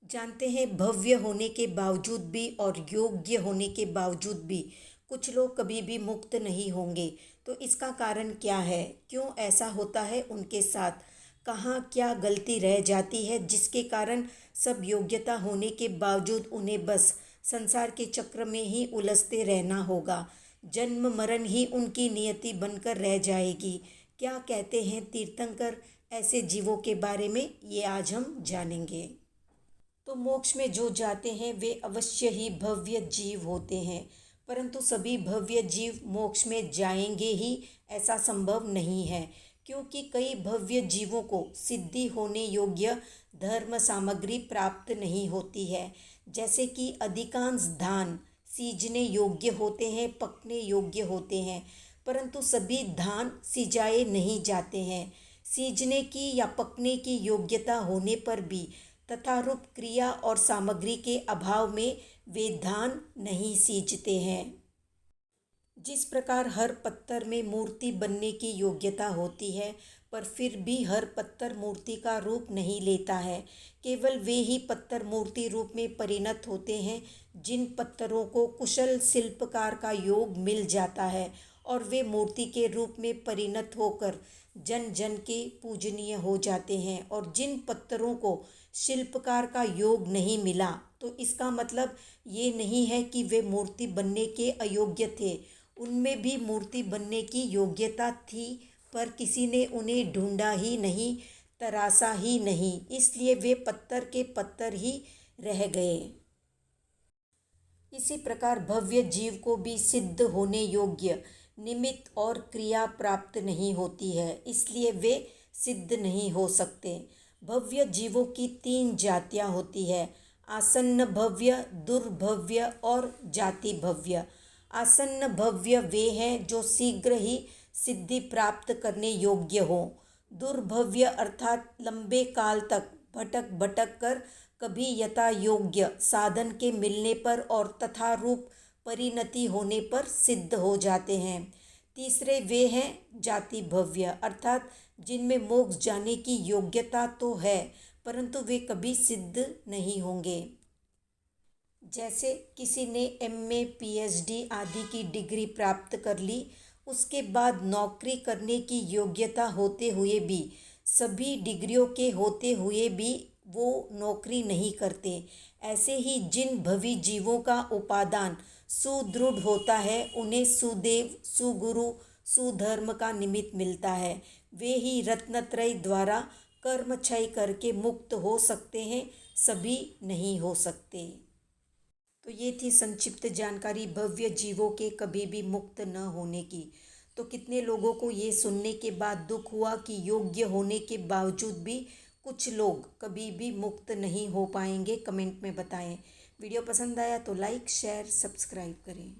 जानते हैं, भव्य होने के बावजूद भी और योग्य होने के बावजूद भी कुछ लोग कभी भी मुक्त नहीं होंगे। तो इसका कारण क्या है? क्यों ऐसा होता है उनके साथ? कहाँ क्या गलती रह जाती है जिसके कारण सब योग्यता होने के बावजूद उन्हें बस संसार के चक्र में ही उलझते रहना होगा। जन्म मरण ही उनकी नियति बनकर रह जाएगी। क्या कहते हैं तीर्थंकर ऐसे जीवों के बारे में? ये आज हम जानेंगे। तो मोक्ष में जो जाते हैं वे अवश्य ही भव्य जीव होते हैं, परंतु सभी भव्य जीव मोक्ष में जाएंगे ही ऐसा संभव नहीं है, क्योंकि कई भव्य जीवों को सिद्धि होने योग्य धर्म सामग्री प्राप्त नहीं होती है। जैसे कि अधिकांश धान सींचने योग्य होते हैं, पकने योग्य होते हैं, परंतु सभी धान सिंचाए नहीं जाते हैं। सींचने की या पकने की योग्यता होने पर भी तथारूप क्रिया और सामग्री के अभाव में वे धान नहीं सींचते हैं। जिस प्रकार हर पत्थर में मूर्ति बनने की योग्यता होती है, पर फिर भी हर पत्थर मूर्ति का रूप नहीं लेता है। केवल वे ही पत्थर मूर्ति रूप में परिणत होते हैं जिन पत्थरों को कुशल शिल्पकार का योग मिल जाता है, और वे मूर्ति के रूप में परिणत होकर जन जन के पूजनीय हो जाते हैं। और जिन पत्थरों को शिल्पकार का योग नहीं मिला, तो इसका मतलब ये नहीं है कि वे मूर्ति बनने के अयोग्य थे। उनमें भी मूर्ति बनने की योग्यता थी, पर किसी ने उन्हें ढूंढा ही नहीं, तरासा ही नहीं, इसलिए वे पत्थर के पत्थर ही रह गए। इसी प्रकार भव्य जीव को भी सिद्ध होने योग्य निमित्त और क्रिया प्राप्त नहीं होती है, इसलिए वे सिद्ध नहीं हो सकते। भव्य जीवों की 3 जातियां होती है: आसन्न भव्य, दुर्भव्य और जाति भव्य। आसन्न भव्य वे हैं जो शीघ्र ही सिद्धि प्राप्त करने योग्य हो। दुर्भव्य अर्थात लंबे काल तक भटक भटक कर कभी यथा योग्य साधन के मिलने पर और तथा रूप परिणति होने पर सिद्ध हो जाते हैं। तीसरे वे हैं जाति भव्य, अर्थात जिनमें मोक्ष जाने की योग्यता तो है, परंतु वे कभी सिद्ध नहीं होंगे। जैसे किसी ने एमए, पीएचडी आदि की डिग्री प्राप्त कर ली, उसके बाद नौकरी करने की योग्यता होते हुए भी, सभी डिग्रियों के होते हुए भी वो नौकरी नहीं करते। ऐसे ही जिन भवी जीवों का उपादान सुदृढ़ होता है, उन्हें सुदेव, सुगुरु, सुधर्म का निमित्त मिलता है। वे ही रत्नत्रय द्वारा कर्म क्षय करके मुक्त हो सकते हैं, सभी नहीं हो सकते। तो ये थी संक्षिप्त जानकारी भव्य जीवों के कभी भी मुक्त न होने की। तो कितने लोगों को ये सुनने के बाद दुख हुआ कि योग्य होने के बावजूद भी कुछ लोग कभी भी मुक्त नहीं हो पाएंगे? कमेंट में बताएं। वीडियो पसंद आया तो लाइक, शेयर, सब्सक्राइब करें।